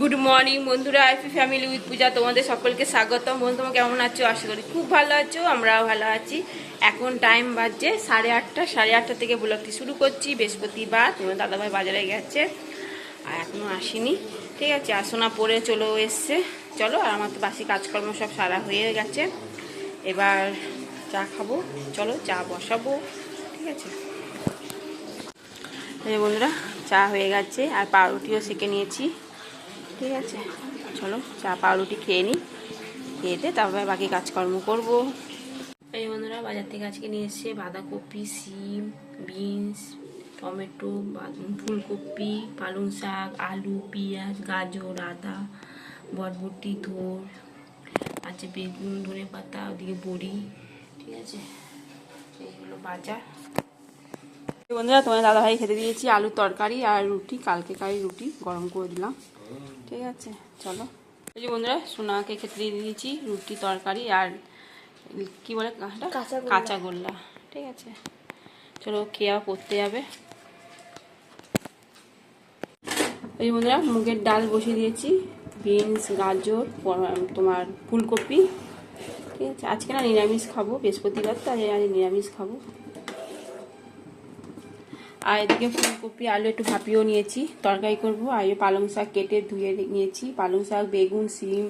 Good morning বন্ধুরা, IP family with পূজা তোমাদের সকলকে স্বাগতম। বন্ধু, তোমরা কেমন আছো? আশা করি খুব ভালো আছো, আমরাও ভালো আছি। এখন টাইম বাজছে 8:30। 8:30 থেকে ব্লগটি শুরু করছি। বৃহস্পতিবার, তোমার দাদাভাই বাজারে গেছে আর এখনো আসেনি। ঠিক আছে, আসনা পরে চলেও এসছে। চলো, আর আমার তো বাসি কাজকর্ম সব সারা হয়ে গেছে। এবার চা খাবো, চলো চা বসাবো। ঠিক আছে বন্ধুরা, চা হয়ে গেছে আর পাউরুটিও সেঁকে নিয়েছি। ঠিক আছে, চলো চা পাউরুটি খেয়ে নিই, খেয়ে তারপরে বাকি কাজকর্ম করব। এই বন্ধুরা, বাজার থেকে আজকে নিয়ে এসছে বাঁধাকপি, সিম, বিনস, টমেটো, ফুলকপি, পালং শাক, আলু, পেঁয়াজ, গাজর, আদা, বরবটি, থোর আছে, বেগুন, ধনে পাতা, ওদিকে বড়ি। ঠিক আছে, এইগুলো বাজার। বন্ধুরা, তোমার দাদাভাই খেতে দিয়েছি আলুর তরকারি আর রুটি, কালকেকারই রুটি গরম করে দিলাম। ঠিক আছে, চলো। এই যে বন্ধুরা, সোনাকে খেতে দিয়ে দিয়েছি রুটি, তরকারি আর কি বলে কাঁচাগোল্লা। ঠিক আছে, চলো খেয়া করতে যাবে। এই বন্ধুরা, মুগের ডাল বসিয়ে দিয়েছি, বিনস, গাজর, তোমার ফুলকপি। ঠিক আছে, আজকে না নিরামিষ খাবো, বৃহস্পতিবার তো, আজ নিরামিষ খাবো। আর এদিকে ফুলকপি, আলু একটু ভাপিয়েও নিয়েছি, তরকারি করব। আর এই পালং শাক কেটে ধুয়ে নিয়েছি, পালং শাক, বেগুন, সিম,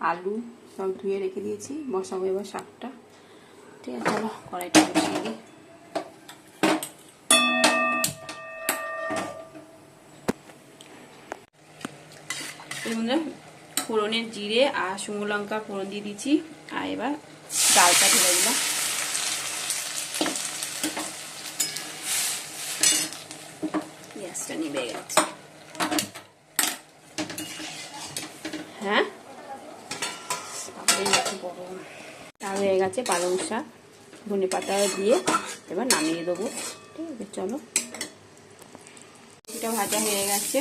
আলু সব ধুয়ে রেখে দিয়েছি। বসাবো এবার শাকটা। ঠিক আছে, চলো কড়াইটা বসিয়ে দিই। ফোড়নের জিরে আর শুকনো লঙ্কা ফোড়ন দিয়ে দিচ্ছি। আর এবার ডালটা ঢেলে দিলাম। গ্যাসটা নিভে গেছে। হ্যাঁ, ডাল হয়ে গেছে, পালং শাক, ধনে পাতা দিয়ে এবার নামিয়ে দেবো। ঠিক আছে, চলো। এটা ভাজা হয়ে গেছে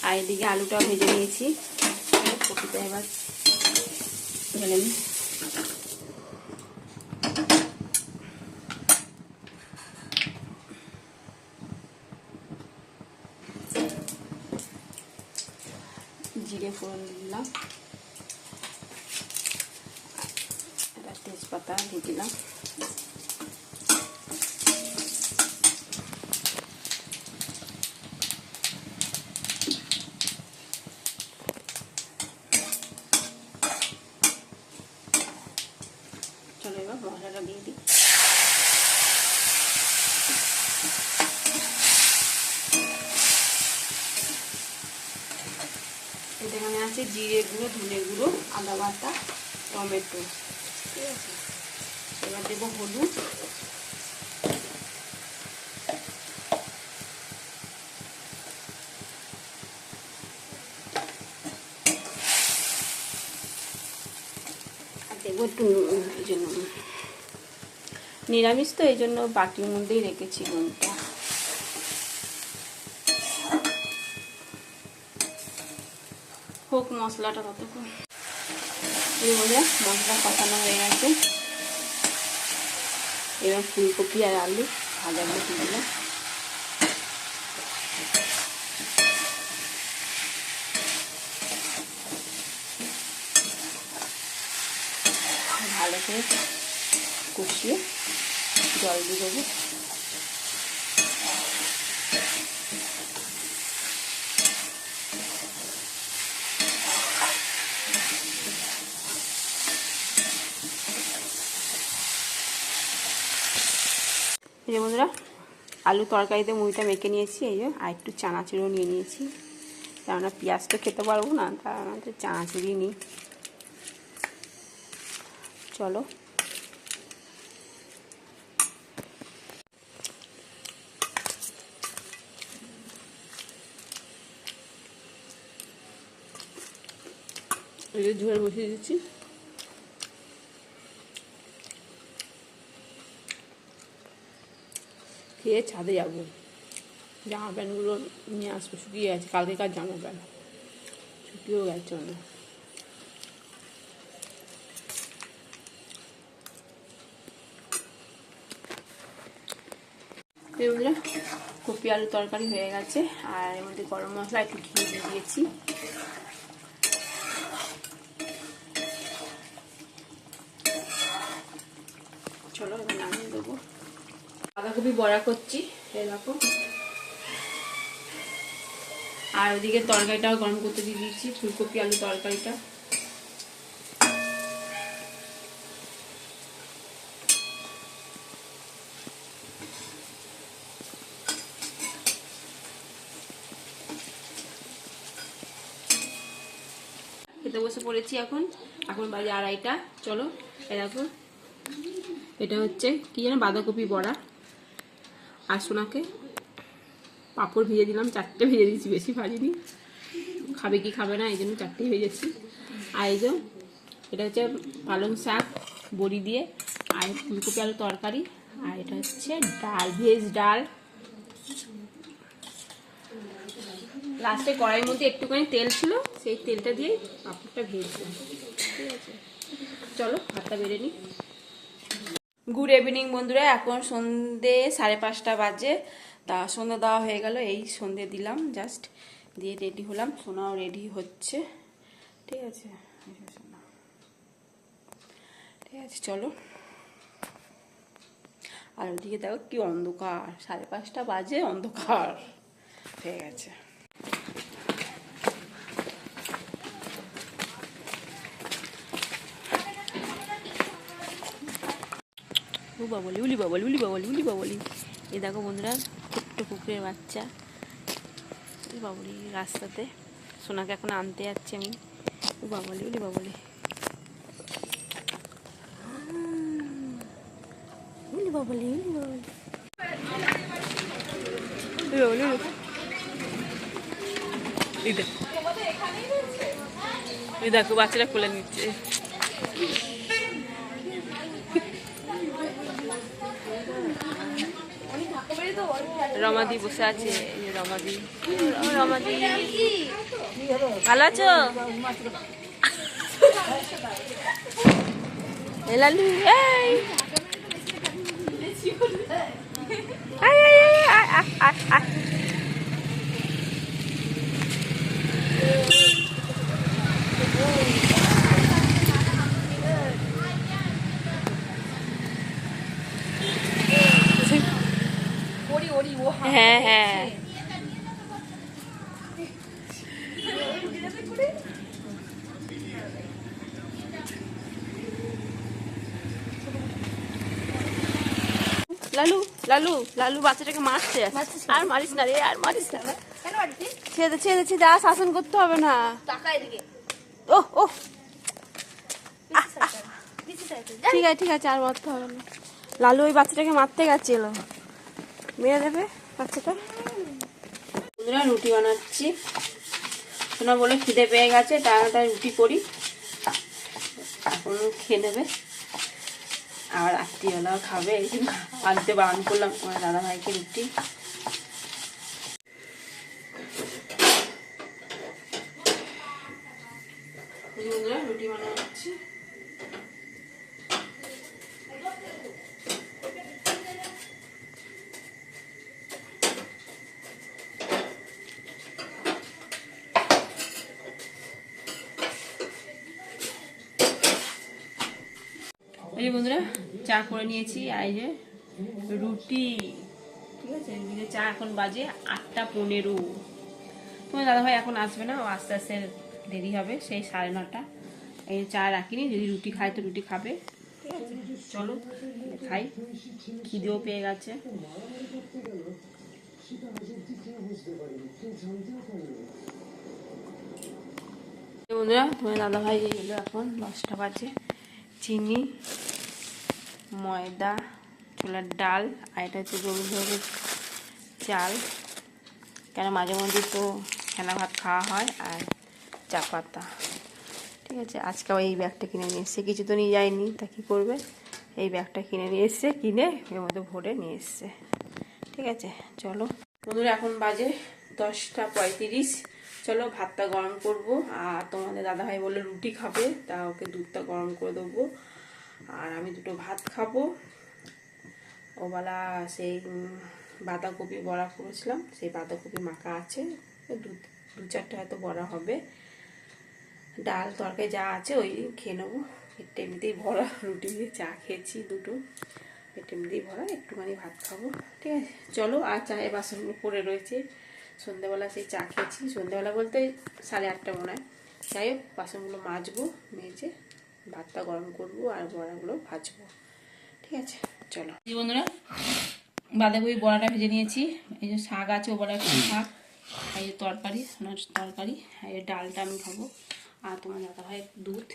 আর এদিকে আলুটাও ভেজে নিয়েছি। কপিটা এবার ঢেলে নিই। জিরে ফোড়ন দিলাম, একটা তেজপাতা দিয়ে দিলাম। চলো এবার মশলাটা দিয়ে দিই। এখানে আছে জিরে গুঁড়ো, ধনে গুঁড়ো, আদা বাটা, টমেটো। ঠিক আছে, এবার দেবো হলুদ, আর দেবো একটু নুন। এই জন্য নিরামিষ তো, এই জন্য বাটির মধ্যেই রেখেছি নুনটা। হোক মশলাটা ততক্ষণ। এই বলে মশলা কষানো হয়ে গেছে। এবার ফুলকপি আর আলু ভাজাগুলো দিয়ে দিলাম। ভালো করে কষিয়ে জল দিয়ে দেবো। এই যে বন্ধুরা, আলু তরকারিতে মুড়িটা মেখে নিয়েছি। এই যে আর একটু চানাচুরও নিয়ে নিয়েছি, কেননা পেঁয়াজ তো খেতে পারবো না, তার আমাদের চানাচুরি নিই। চলো, এই যে ঝোল বসিয়ে দিচ্ছি। খেয়ে ছাদে যাবো, জামা প্যান্টগুলো নিয়ে আসবো, শুকিয়ে গেছে কালকেকার জামা প্যান্ট, শুকিয়েও গেছে অনেক। এগুলো কপি আলু তরকারি হয়ে গেছে আর এর মধ্যে গরম মশলা একটু ঘি দিয়ে দিয়েছি। বাঁধাকপি বড়া করছি, এই দেখো। আর ওদিকে তরকারিটাও গরম করতে দিয়ে দিয়েছি, ফুলকপি আলু তরকারিটা। খেতে বসে পড়েছি এখন বাজে 2:30। চলো এই দেখো, এটা হচ্ছে কি যেন বাঁধাকপি বড়া। আর সোনাকে পাঁপড় ভেজে দিলাম, 4টে ভেজে দিয়েছি, বেশি ভাজিনি। খাবে কি খাবে না এই জন্য 4টেই ভেজেছি। আর এই যে এটা হচ্ছে পালং শাক বড়ি দিয়ে, আর ফুলকপি আলু তরকারি। আর এটা হচ্ছে ডাল, ভেজ ডাল। লাস্টে কড়াইয়ের মধ্যে একটুখানি তেল ছিল, সেই তেলটা দিয়ে পাঁপড়টা ভেজেছিলাম। ঠিক আছে, চলো ভাতটা বেড়ে নিই। গুড ইভিনিং বন্ধুরা, এখন সন্ধে 5:30 বাজে। তা সন্ধে দেওয়া হয়ে গেল, এই সন্ধে দিলাম জাস্ট, দিয়ে রেডি হলাম। সোনাও রেডি হচ্ছে। ঠিক আছে, ঠিক আছে চলো। আর ওদিকে দেখো কি অন্ধকার, 5:30 বাজে, অন্ধকার হয়ে গেছে। বাবলি উলি বাবলি উলি বাবলি উলি বাবলি। এই দেখো বন্ধুরা, ছোট্ট কুকুরের বাচ্চা বাবলি রাস্তাতে। সোনাকে এখন আনতে যাচ্ছি আমি। বাবলি উলি বাবলি উলি বাবলি উলি বাবলি। এই দেখো বাচ্চাটা খুলে নিচ্ছে। রমাদি বসে আছে, রমাদি। রমাদি ভালো আছো? লালু হ্যাঁ হ্যাঁ লালু লালু লালু বাচ্চাটাকে মারছে। আর মারিস না রে, আর মারিস না। ছেড়ে ছেড়ে ছেড়ে, আর শাসন করতে হবে না। ও ও ঠিক আছে ঠিক আছে, আর মারতে হবে না। লালু ওই বাচ্চাটাকে মারতে গেছিল, মেরে দেবে বাচ্চাটা। বন্ধুরা রুটি বানাচ্ছি, শোনা বলে খিদে পেয়ে গেছে, তাড়াতাড়ি রুটি করি, এখন খেয়ে নেবে। আর রাত্রিবেলাও খাবে, এই জন্য আনতে বারণ করলাম আমার দাদা ভাইকে রুটি। রুটি বানাচ্ছি। এই বন্ধুরা চা করে নিয়েছি, আর এই যে রুটি। ঠিক আছে, এদিকে চা এখন বাজে 8:15। তোমার দাদাভাই এখন আসবে না, ও আস্তে আস্তে দেরি হবে, সেই 9:30। এই চা রাখিনি, যদি রুটি খায় তো রুটি খাবে। ঠিক আছে চলো খাই, খিদেও পেয়ে গেছে। বন্ধুরা তোমার দাদাভাই এলো, এখন 10টা বাজে। চিনি, ময়দা, ছোলার ডাল, আর এটা হচ্ছে রবীন্দ্রভোগের চাল, কেন মাঝে মধ্যে তো ফেনা ভাত খাওয়া হয়, আর চা পাতা। ঠিক আছে, আজকে এই ব্যাগটা কিনে নিয়ে এসছে, কিছু তো নিয়ে যায়নি, তা কী করবে, এই ব্যাগটা কিনে নিয়ে এসছে, কিনে এর মধ্যে ভরে নিয়ে এসছে। ঠিক আছে চলো বন্ধুরা, এখন বাজে 10:35। চলো ভাতটা গরম করব। আর তোমাদের দাদাভাই বললো রুটি খাবে, তা ওকে দুধটা গরম করে দেবো, আর আমি 2টো ভাত খাবো। ওবেলা সেই বাঁধাকপি বড়া করেছিলাম, সেই বাঁধাকপি মাখা আছে, 2-4টে হয়তো বড়া হবে। ডাল তরকারি যা আছে ওই খেয়ে নেবো, এমনিতেই ভরা রুটি দিয়ে চা খেয়েছি 2টো, পেটে দিয়ে ভরা, একটুখানি ভাত খাবো। ঠিক আছে, চলো। আর চায়ের বাসনগুলো পড়ে রয়েছে, সন্ধ্যেবেলা সেই চা খেয়েছি, সন্ধ্যেবেলা বলতে 8:30 মনে হয়। যাই হোক, বাসনগুলো মাজবো, মেজে ভাতটা গরম করবো আর বড়াগুলো ভাজবো। ঠিক আছে, চলো। বন্ধুরা, বাঁধাকপি বড়াটা ভেজে নিয়েছি। এই যে শাক আছে, ও বড়া একটু শাক, এই যে তরকারি, তরকারি, আর এই ডালটা আমি খাবো। আর তোমার দাদা ভাই দুধ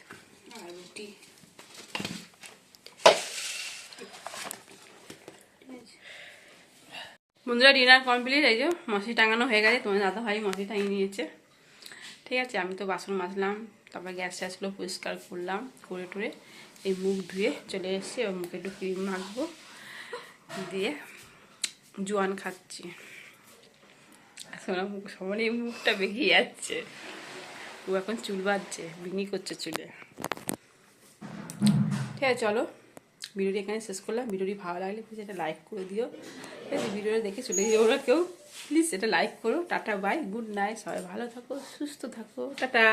আর রুটি। বন্ধুরা, ডিনার কমপ্লিট। এই যে মশি টাঙানো হয়ে গেছে, তোমার দাদা ভাই মশি টাঙিয়ে নিয়েছে। ঠিক আছে, আমি তো বাসন মাজলাম, তারপর গ্যাস ট্যাসগুলো পরিষ্কার করলাম, করে টুরে এই মুখ ধুয়ে চলে এসেছি। এবার মুখে একটু ক্রিম মাখবো, দিয়ে জোয়ান খাচ্ছি। সবার এই মুখটা বেঁকিয়ে যাচ্ছে, ও এখন চুল বাঁধছে, বিনি করছে চুলে। ঠিক আছে, চলো, ভিডিওটি এখানে শেষ করলাম। ভিডিওটি ভালো লাগলে প্লিজ এটা লাইক করে দিও। ঠিক আছে, ভিডিওটা দেখে চলে যাও ওরা কেউ, প্লিজ এটা লাইক করো। টাটা, বাই, গুড নাইট, সবাই ভালো থাকো, সুস্থ থাকো, টাটা।